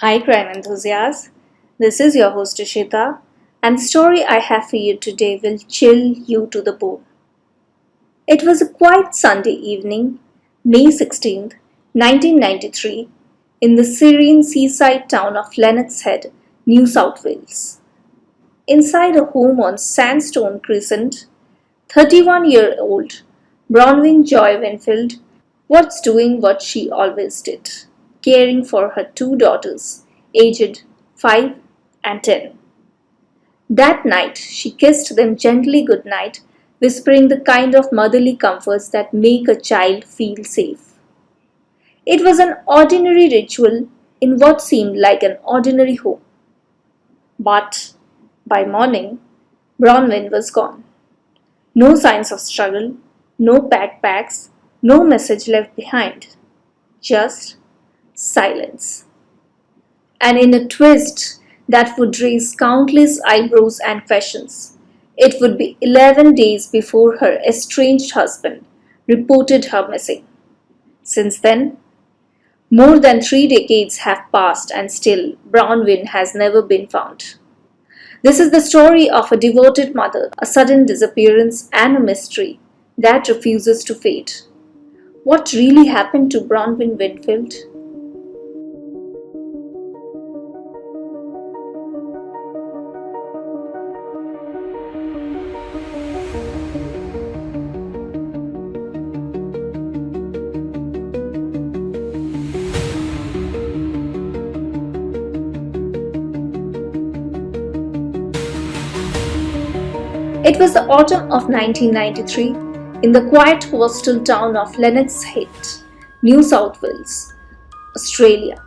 Hi, crime enthusiasts. This is your host Ishita, and the story I have for you today will chill you to the bone. It was a quiet Sunday evening, May 16th, 1993, in the serene seaside town of Lennox Head, New South Wales. Inside a home on Sandstone Crescent, 31-year-old Bronwyn Joy Winfield was doing what she always did, caring for her two daughters, aged 5 and 10. That night, she kissed them gently goodnight, whispering the kind of motherly comforts that make a child feel safe. It was an ordinary ritual in what seemed like an ordinary home. But by morning, Bronwyn was gone. No signs of struggle, no backpacks, no message left behind. Just silence. And in a twist that would raise countless eyebrows and questions, it would be 11 days before her estranged husband reported her missing. Since then, more than 3 decades have passed and still Bronwyn has never been found. This is the story of a devoted mother, a sudden disappearance, and a mystery that refuses to fade. What really happened to Bronwyn Winfield? It was the autumn of 1993 in the quiet coastal town of Lennox Head, New South Wales, Australia,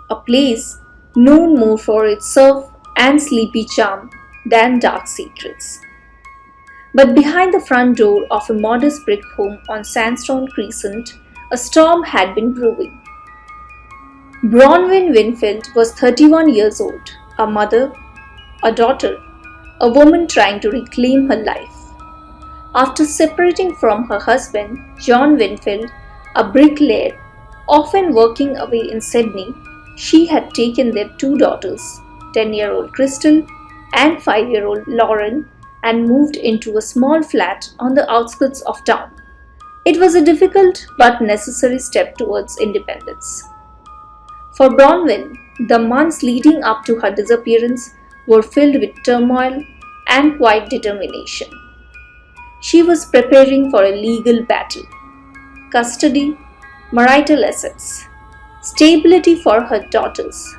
a place known more for its surf and sleepy charm than dark secrets. But behind the front door of a modest brick home on Sandstone Crescent, a storm had been brewing. Bronwyn Winfield was 31 years old, a mother, a daughter, a woman trying to reclaim her life. After separating from her husband, John Winfield, a bricklayer, often working away in Sydney, she had taken their two daughters, 10-year-old Crystal and 5-year-old Lauren, and moved into a small flat on the outskirts of town. It was a difficult but necessary step towards independence. For Bronwyn, the months leading up to her disappearance were filled with turmoil and quiet determination. She was preparing for a legal battle, custody, marital assets, stability for her daughters.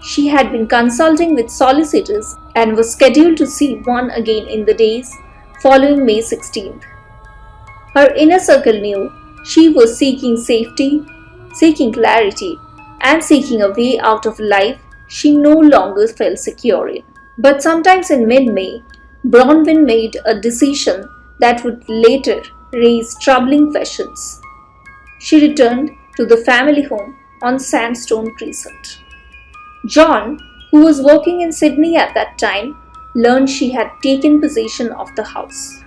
She had been consulting with solicitors and was scheduled to see one again in the days following May 16th. Her inner circle knew she was seeking safety, seeking clarity, and seeking a way out of life she no longer felt secure in. But sometimes in mid-May, Bronwyn made a decision that would later raise troubling questions. She returned to the family home on Sandstone Crescent. John, who was working in Sydney at that time, learned she had taken possession of the house.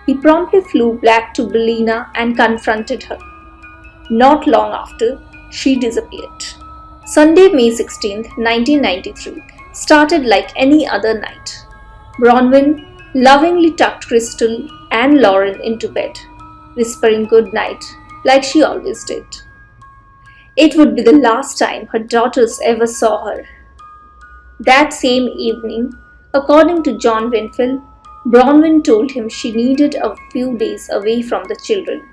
He promptly flew back to Ballina and confronted her. Not long after, she disappeared. Sunday, May 16th, 1993, started like any other night. Bronwyn lovingly tucked Crystal and Lauren into bed, whispering good night like she always did. It would be the last time her daughters ever saw her. That same evening, according to John Winfield, Bronwyn told him she needed a few days away from the children.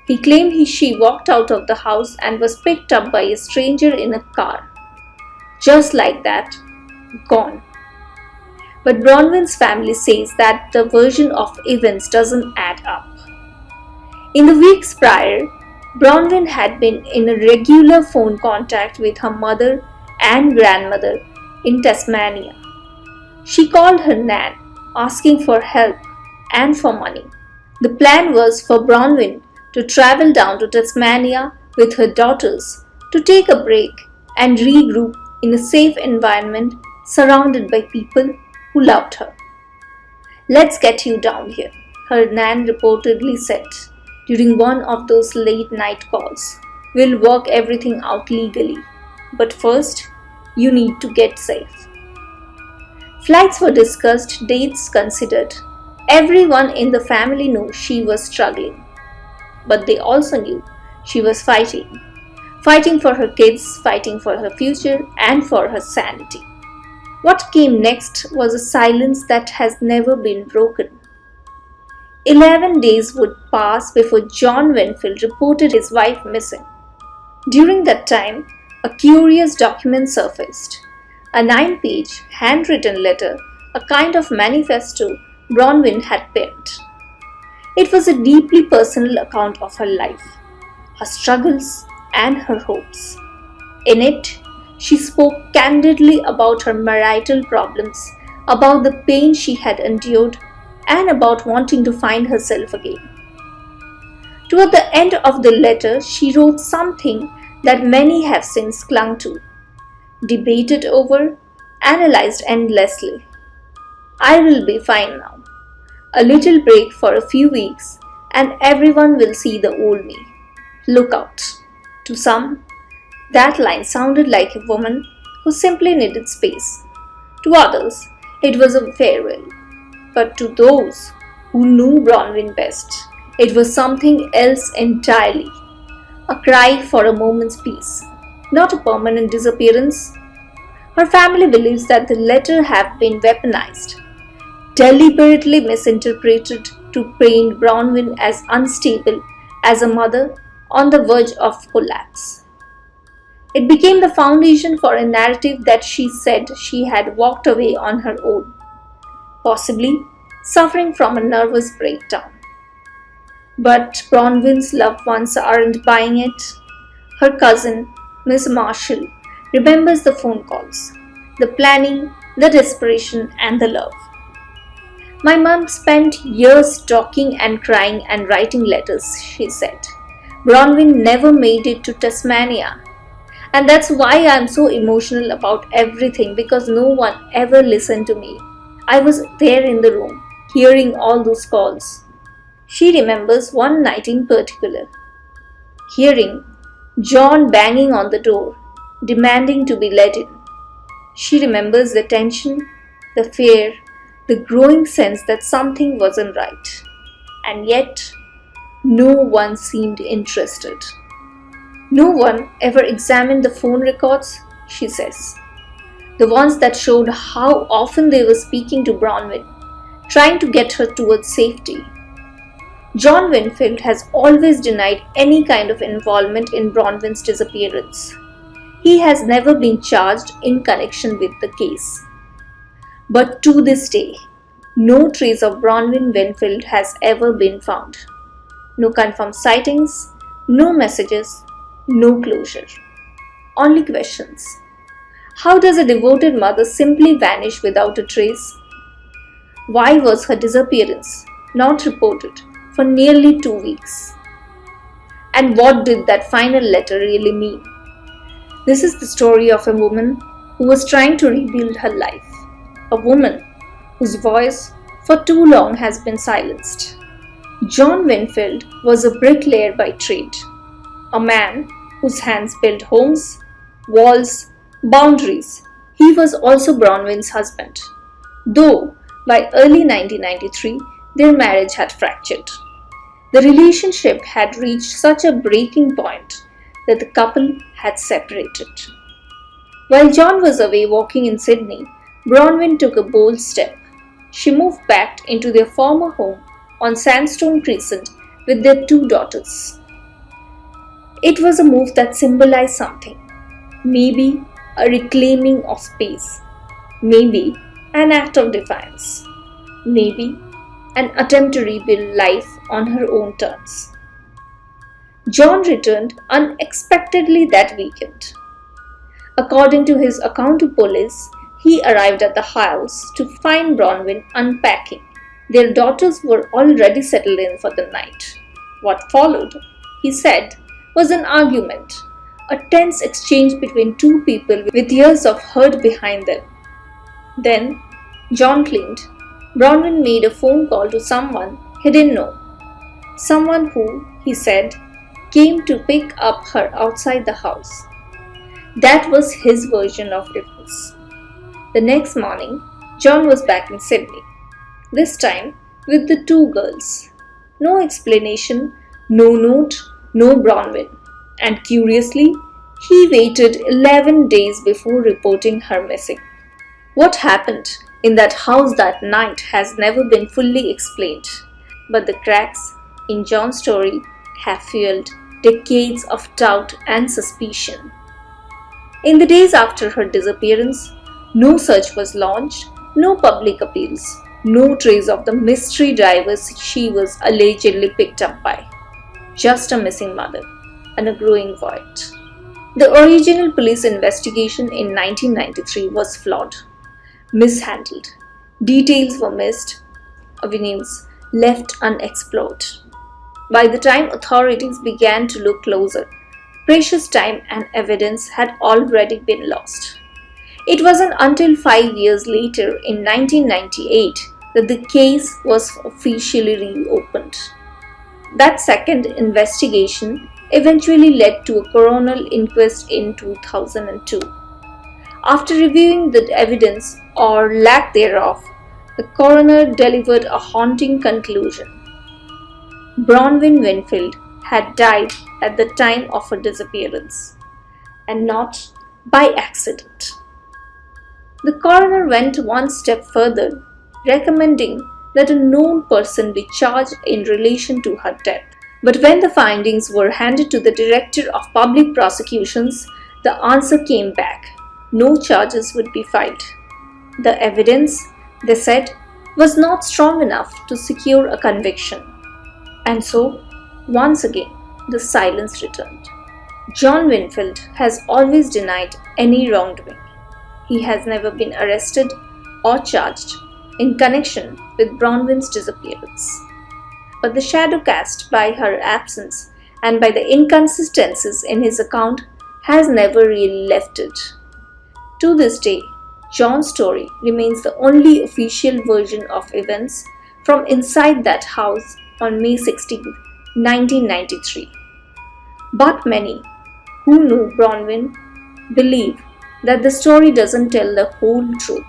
He claimed she walked out of the house and was picked up by a stranger in a car. Just like that, gone. But Bronwyn's family says that the version of events doesn't add up. In the weeks prior, Bronwyn had been in a regular phone contact with her mother and grandmother in Tasmania. She called her nan, asking for help and for money. The plan was for Bronwyn to travel down to Tasmania with her daughters to take a break and regroup in a safe environment surrounded by people who loved her. "Let's get you down here," her nan reportedly said during one of those late night calls. "We'll work everything out legally." But first, you need to get safe. Flights were discussed, dates considered. Everyone in the family knew she was struggling. But they also knew she was fighting. Fighting for her kids, fighting for her future, and for her sanity. What came next was a silence that has never been broken. 11 days would pass before John Winfield reported his wife missing. During that time, a curious document surfaced. A 9-page, handwritten letter, a kind of manifesto Bronwyn had penned. It was a deeply personal account of her life, her struggles, and her hopes. In it, she spoke candidly about her marital problems, about the pain she had endured, and about wanting to find herself again. Toward the end of the letter, she wrote something that many have since clung to, debated over, analyzed endlessly. I will be fine now. A little break for a few weeks, and everyone will see the old me. Look out. To some, that line sounded like a woman who simply needed space. To others, it was a farewell. But to those who knew Bronwyn best, it was something else entirely. A cry for a moment's peace, not a permanent disappearance. Her family believes that the letter had been weaponized, deliberately misinterpreted to paint Bronwyn as unstable, as a mother on the verge of collapse. It became the foundation for a narrative that she said she had walked away on her own, possibly suffering from a nervous breakdown. But Bronwyn's loved ones aren't buying it. Her cousin, Miss Marshall, remembers the phone calls, the planning, the desperation, and the love. My mom spent years talking and crying and writing letters, she said. Bronwyn never made it to Tasmania. And that's why I'm so emotional about everything, because no one ever listened to me. I was there in the room, hearing all those calls. She remembers one night in particular, hearing John banging on the door, demanding to be let in. She remembers the tension, the fear, the growing sense that something wasn't right. And yet, no one seemed interested. No one ever examined the phone records, she says. The ones that showed how often they were speaking to Bronwyn, trying to get her towards safety. John Winfield has always denied any kind of involvement in Bronwyn's disappearance. He has never been charged in connection with the case. But to this day, no trace of Bronwyn Winfield has ever been found. No confirmed sightings, no messages, no closure. Only questions. How does a devoted mother simply vanish without a trace? Why was her disappearance not reported for nearly 2 weeks? And what did that final letter really mean? This is the story of a woman who was trying to rebuild her life. A woman whose voice for too long has been silenced. John Winfield was a bricklayer by trade, a man whose hands built homes, walls, boundaries. He was also Bronwyn's husband, though by early 1993 their marriage had fractured. The relationship had reached such a breaking point that the couple had separated. While John was away walking in Sydney, Bronwyn took a bold step. She moved back into their former home on Sandstone Crescent with their 2 daughters. It was a move that symbolized something. Maybe a reclaiming of space. Maybe an act of defiance. Maybe an attempt to rebuild life on her own terms. John returned unexpectedly that weekend. According to his account to police, he arrived at the house to find Bronwyn unpacking. Their daughters were already settled in for the night. What followed, he said, was an argument, a tense exchange between 2 people with years of hurt behind them. Then, John claimed, Bronwyn made a phone call to someone he didn't know. Someone who, he said, came to pick up her outside the house. That was his version of events. The next morning, John was back in Sydney, this time with the two girls. No explanation, no note, no Bronwyn. And curiously, he waited 11 days before reporting her missing. What happened in that house that night has never been fully explained, but the cracks in John's story have fueled decades of doubt and suspicion. In the days after her disappearance, no search was launched, no public appeals, no trace of the mystery drivers she was allegedly picked up by. Just a missing mother and a growing void. The original police investigation in 1993 was flawed, mishandled. Details were missed, avenues left unexplored. By the time authorities began to look closer, precious time and evidence had already been lost. It wasn't until 5 years later, in 1998, that the case was officially reopened. That second investigation eventually led to a coroner inquest in 2002. After reviewing the evidence, or lack thereof, the coroner delivered a haunting conclusion. Bronwyn Winfield had died at the time of her disappearance, and not by accident. The coroner went one step further, recommending that a known person be charged in relation to her death. But when the findings were handed to the Director of Public Prosecutions, the answer came back. No charges would be filed. The evidence, they said, was not strong enough to secure a conviction. And so, once again, the silence returned. John Winfield has always denied any wrongdoing. He has never been arrested or charged in connection with Bronwyn's disappearance. But the shadow cast by her absence and by the inconsistencies in his account has never really lifted. To this day, John's story remains the only official version of events from inside that house on May 16, 1993. But many who know Bronwyn believe that the story doesn't tell the whole truth.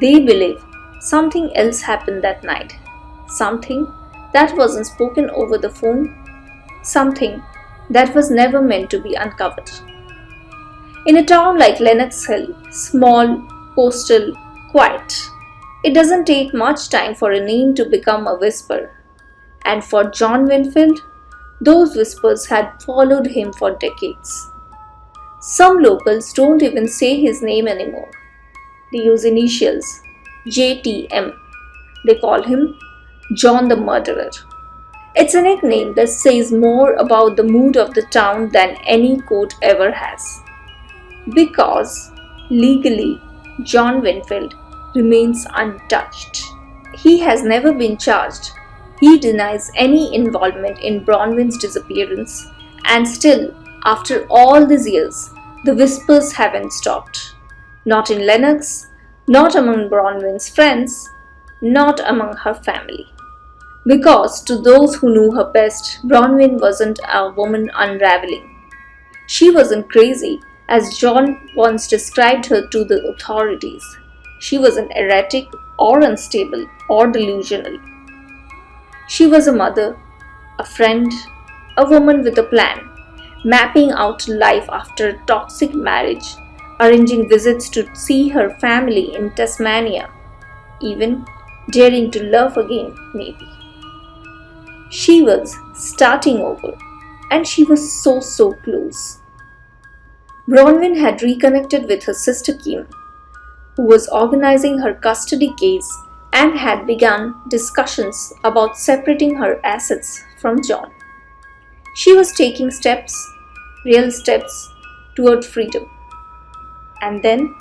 They believe something else happened that night, something that wasn't spoken over the phone, something that was never meant to be uncovered. In a town like Lennox Head, small, coastal, quiet, it doesn't take much time for a name to become a whisper. And for John Winfield, those whispers had followed him for decades. Some locals don't even say his name anymore. They use initials, JTM. They call him John the Murderer. It's a nickname that says more about the mood of the town than any quote ever has. Because, legally, John Winfield remains untouched. He has never been charged. He denies any involvement in Bronwyn's disappearance, and still, after all these years, the whispers haven't stopped. Not in Lennox, not among Bronwyn's friends, not among her family. Because to those who knew her best, Bronwyn wasn't a woman unraveling. She wasn't crazy, as John once described her to the authorities. She wasn't erratic or unstable or delusional. She was a mother, a friend, a woman with a plan, mapping out life after a toxic marriage, arranging visits to see her family in Tasmania, even daring to love again, maybe. She was starting over, and she was so close. Bronwyn had reconnected with her sister Kim, who was organizing her custody case and had begun discussions about separating her assets from John. She was taking steps, real steps, toward freedom. And then,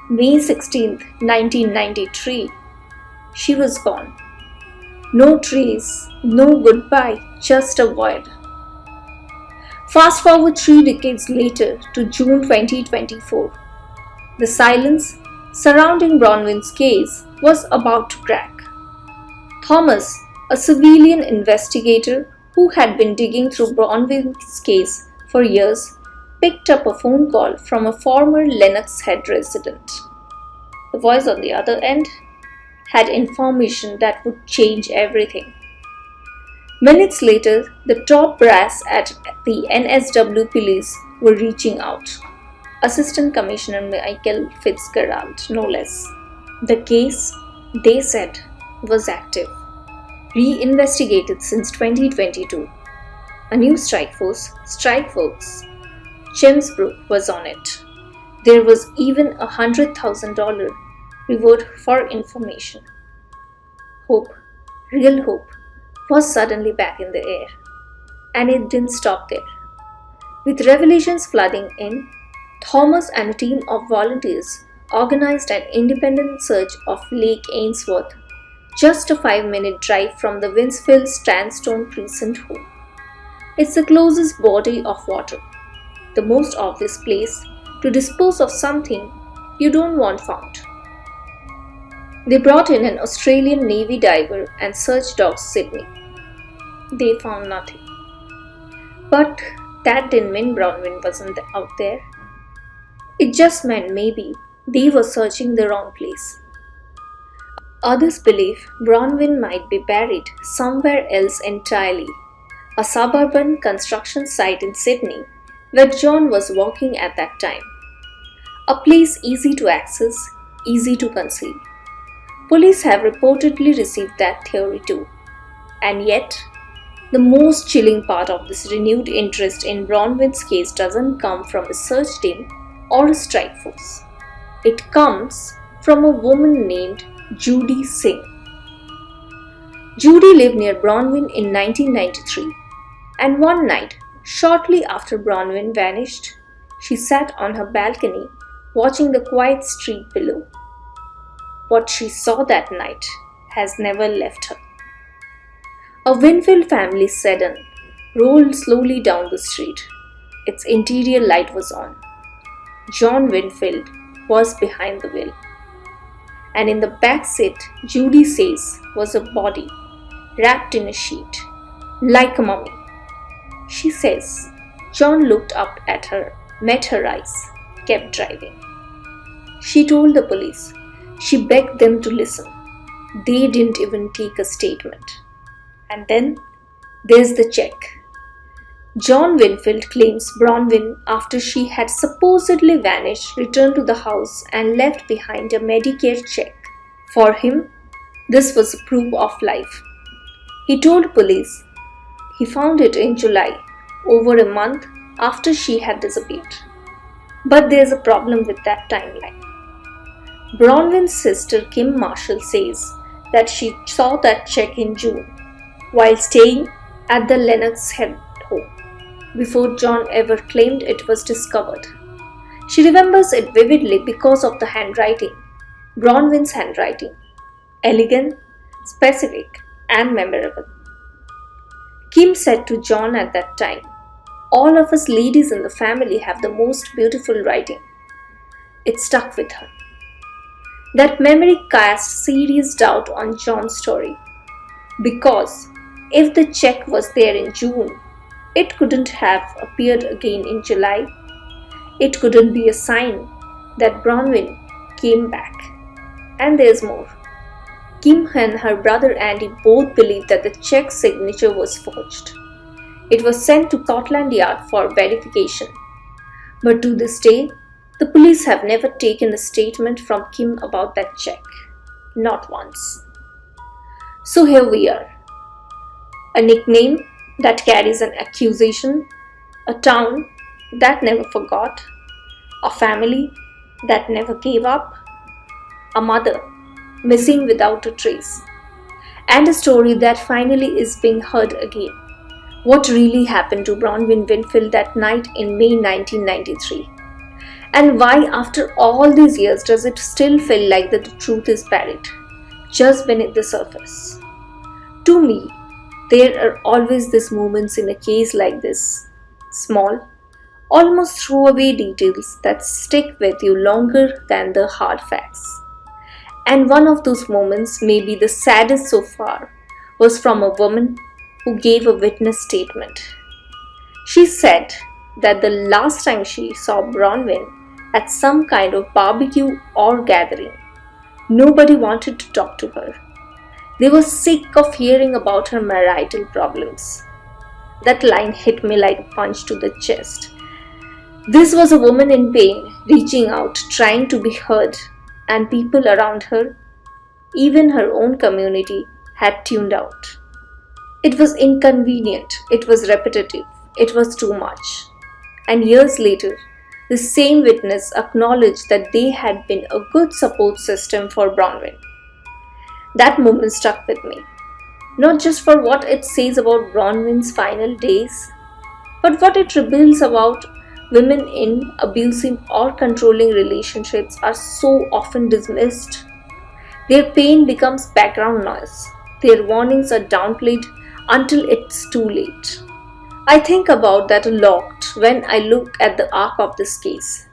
May 16, 1993, she was gone. No trace, no goodbye, just a void. Fast forward 3 decades later to June 2024. The silence surrounding Bronwyn's case was about to crack. Thomas, a civilian investigator who had been digging through Bronwyn's case for years, picked up a phone call from a former Lennox Head resident. The voice on the other end had information that would change everything. Minutes later, the top brass at the NSW police were reaching out. Assistant Commissioner Michael Fitzgerald, no less. The case, they said, was active, re-investigated since 2022. A new strike force, Chimsbrook, was on it. There was even a $100,000 reward for information. Hope, real hope, was suddenly back in the air. And it didn't stop there. With revelations flooding in, Thomas and a team of volunteers organized an independent search of Lake Ainsworth, just a 5-minute drive from the Winfield Sandstone Precinct home. It's the closest body of water, the most obvious place to dispose of something you don't want found. They brought in an Australian Navy diver and search dog Sydney. They found nothing. But that didn't mean Bronwyn wasn't out there. It just meant maybe they were searching the wrong place. Others believe Bronwyn might be buried somewhere else entirely, a suburban construction site in Sydney where John was working at that time. A place easy to access, easy to conceal. Police have reportedly received that theory too. And yet, the most chilling part of this renewed interest in Bronwyn's case doesn't come from a search team or a strike force. It comes from a woman named Judy Singh. Judy lived near Bronwyn in 1993, and one night, shortly after Bronwyn vanished, she sat on her balcony watching the quiet street below. What she saw that night has never left her. A Winfield family sedan rolled slowly down the street. Its interior light was on. John Winfield was behind the wheel. And in the back seat, Judy says, was a body wrapped in a sheet, like a mummy. She says, John looked up at her, met her eyes, kept driving. She told the police. She begged them to listen. They didn't even take a statement. And then there's the check. John Winfield claims Bronwyn, after she had supposedly vanished, returned to the house and left behind a Medicare check. For him, this was a proof of life. He told police he found it in July, over a month after she had disappeared. But there's a problem with that timeline. Bronwyn's sister Kim Marshall says that she saw that check in June while staying at the Lennox Head home, before John ever claimed it was discovered. She remembers it vividly because of the handwriting, Bronwyn's handwriting, elegant, specific, and memorable. Kim said to John at that time, "All of us ladies in the family have the most beautiful writing." It stuck with her. That memory cast serious doubt on John's story, because if the check was there in June, it couldn't have appeared again in July. It couldn't be a sign that Bronwyn came back. And there's more. Kim and her brother Andy both believe that the check signature was forged. It was sent to Scotland Yard for verification. But to this day, the police have never taken a statement from Kim about that check. Not once. So here we are. A nickname that carries an accusation, a town that never forgot, a family that never gave up, a mother missing without a trace, and a story that finally is being heard again. What really happened to Bronwyn Winfield that night in May 1993? And why, after all these years, does it still feel like that the truth is buried just beneath the surface? To me, there are always these moments in a case like this, small, almost throwaway details that stick with you longer than the hard facts. And one of those moments, maybe the saddest so far, was from a woman who gave a witness statement. She said that the last time she saw Bronwyn at some kind of barbecue or gathering, nobody wanted to talk to her. They were sick of hearing about her marital problems. That line hit me like a punch to the chest. This was a woman in pain, reaching out, trying to be heard, and people around her, even her own community, had tuned out. It was inconvenient, it was repetitive, it was too much. And years later, the same witness acknowledged that they had been a good support system for Bronwyn. That moment stuck with me, not just for what it says about Bronwyn's final days, but what it reveals about women in abusive or controlling relationships are so often dismissed. Their pain becomes background noise. Their warnings are downplayed until it's too late. I think about that a lot when I look at the arc of this case.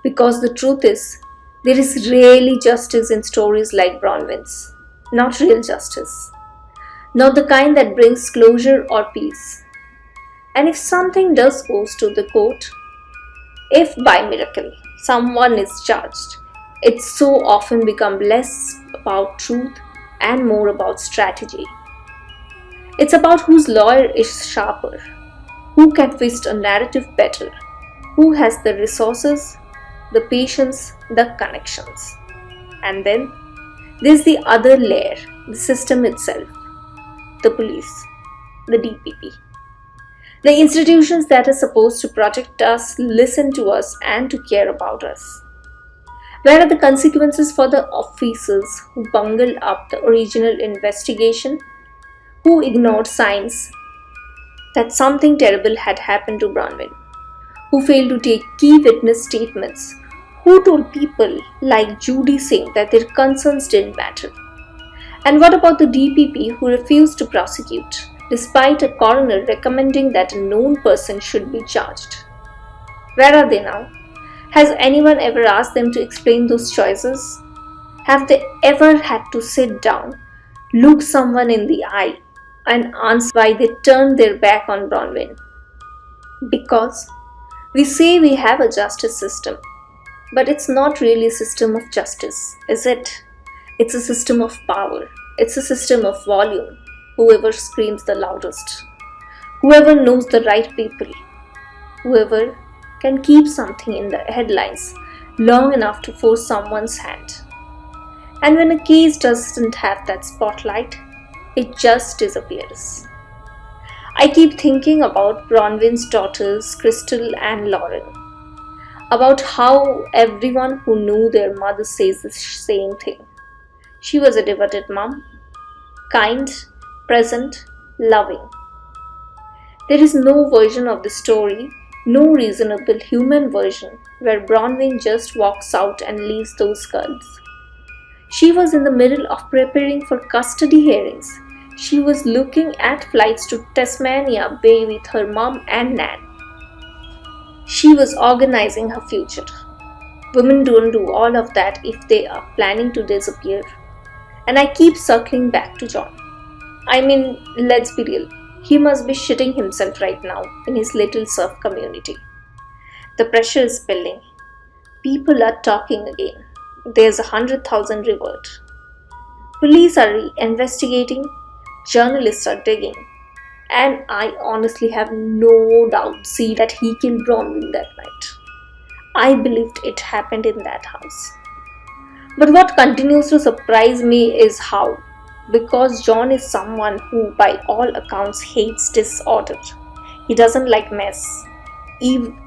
Because the truth is, there is rarely justice in stories like Bronwyn's. Not real justice. Not the kind that brings closure or peace. And if something does go to the court, if by miracle someone is charged, it's so often become less about truth and more about strategy. It's about whose lawyer is sharper, who can twist a narrative better, who has the resources, the patience, the connections. And then there's the other layer, the system itself, the police, the DPP. The institutions that are supposed to protect us, listen to us, and to care about us. Where are the consequences for the officers who bungled up the original investigation, who ignored signs that something terrible had happened to Bronwyn, who failed to take key witness statements, who told people like Judy Singh that their concerns didn't matter? And what about the DPP who refused to prosecute, despite a coroner recommending that a known person should be charged? Where are they now? Has anyone ever asked them to explain those choices? Have they ever had to sit down, look someone in the eye, and answer why they turned their back on Bronwyn? Because we say we have a justice system, but it's not really a system of justice, is it? It's a system of power. It's a system of volume. Whoever screams the loudest, whoever knows the right people, whoever can keep something in the headlines long enough to force someone's hand. And when a case doesn't have that spotlight, it just disappears. I keep thinking about Bronwyn's daughters, Crystal and Lauren, about how everyone who knew their mother says the same thing. She was a devoted mom, kind, present, loving. There is no version of the story, no reasonable human version, where Bronwyn just walks out and leaves those girls. She was in the middle of preparing for custody hearings. She was looking at flights to Tasmania Bay with her mom and Nan. She was organizing her future. Women don't do all of that if they are planning to disappear. And I keep circling back to John. I mean, let's be real. He must be shitting himself right now in his little surf community. The pressure is building. People are talking again. There's 100,000 revert. Police are investigating. Journalists are digging. And I honestly have no doubt that he killed Bronwyn that night. I believed it happened in that house. But what continues to surprise me is how, because John is someone who by all accounts hates disorder. He doesn't like mess.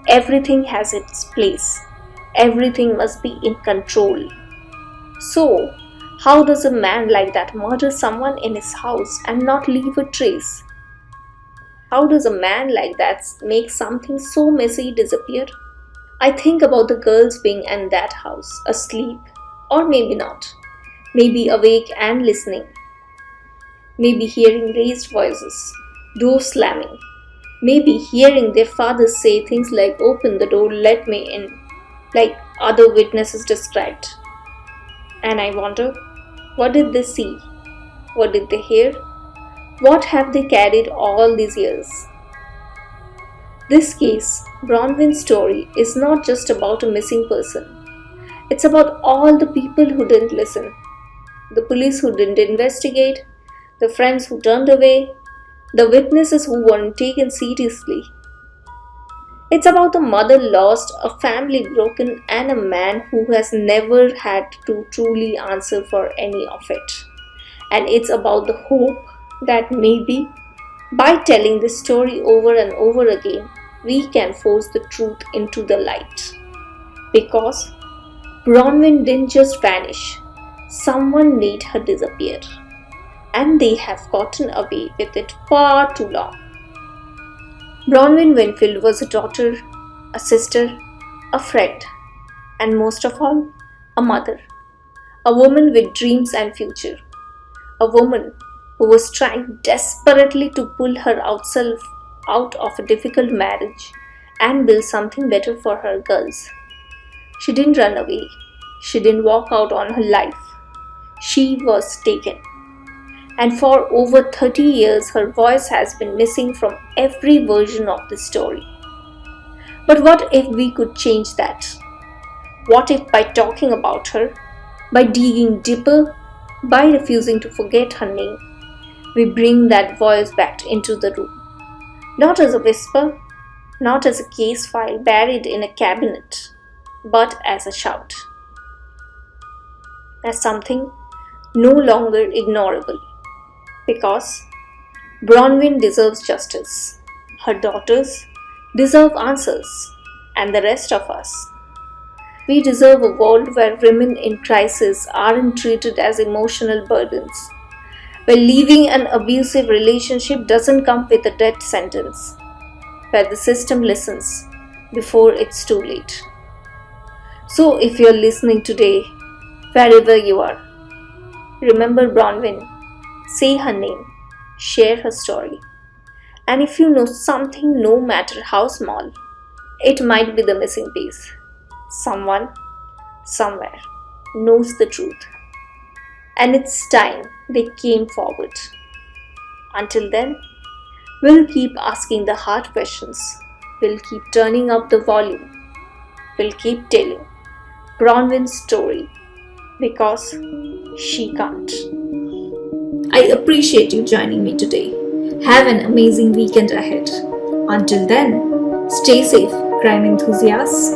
Everything has its place. Everything must be in control. So, how does a man like that murder someone in his house and not leave a trace? How does a man like that make something so messy disappear? I think about the girls being in that house, asleep, or maybe not. Maybe awake and listening. Maybe hearing raised voices, doors slamming. Maybe hearing their fathers say things like, "Open the door, let me in," like other witnesses described. And I wonder, what did they see? What did they hear? What have they carried all these years? This case, Bronwyn's story, is not just about a missing person. It's about all the people who didn't listen, the police who didn't investigate, the friends who turned away, the witnesses who weren't taken seriously. It's about a mother lost, a family broken, and a man who has never had to truly answer for any of it. And it's about the hope that maybe by telling this story over and over again, we can force the truth into the light. Because Bronwyn didn't just vanish, someone made her disappear. And they have gotten away with it far too long. Bronwyn Winfield was a daughter, a sister, a friend, and most of all, a mother. A woman with dreams and future. A woman who was trying desperately to pull her self out of a difficult marriage and build something better for her girls. She didn't run away. She didn't walk out on her life. She was taken. And for over 30 years, her voice has been missing from every version of the story. But what if we could change that? What if by talking about her, by digging deeper, by refusing to forget her name, we bring that voice back into the room? Not as a whisper, not as a case file buried in a cabinet, but as a shout. As something no longer ignorable. Because Bronwyn deserves justice, her daughters deserve answers, and the rest of us. We deserve a world where women in crisis aren't treated as emotional burdens, where leaving an abusive relationship doesn't come with a death sentence, where the system listens before it's too late. So if you're listening today, wherever you are, remember Bronwyn. Say her name, share her story. And if you know something, no matter how small, it might be the missing piece. Someone, somewhere, knows the truth. And it's time they came forward. Until then, we'll keep asking the hard questions. We'll keep turning up the volume. We'll keep telling Bronwyn's story because she can't. I appreciate you joining me today. Have an amazing weekend ahead. Until then, stay safe, crime enthusiasts.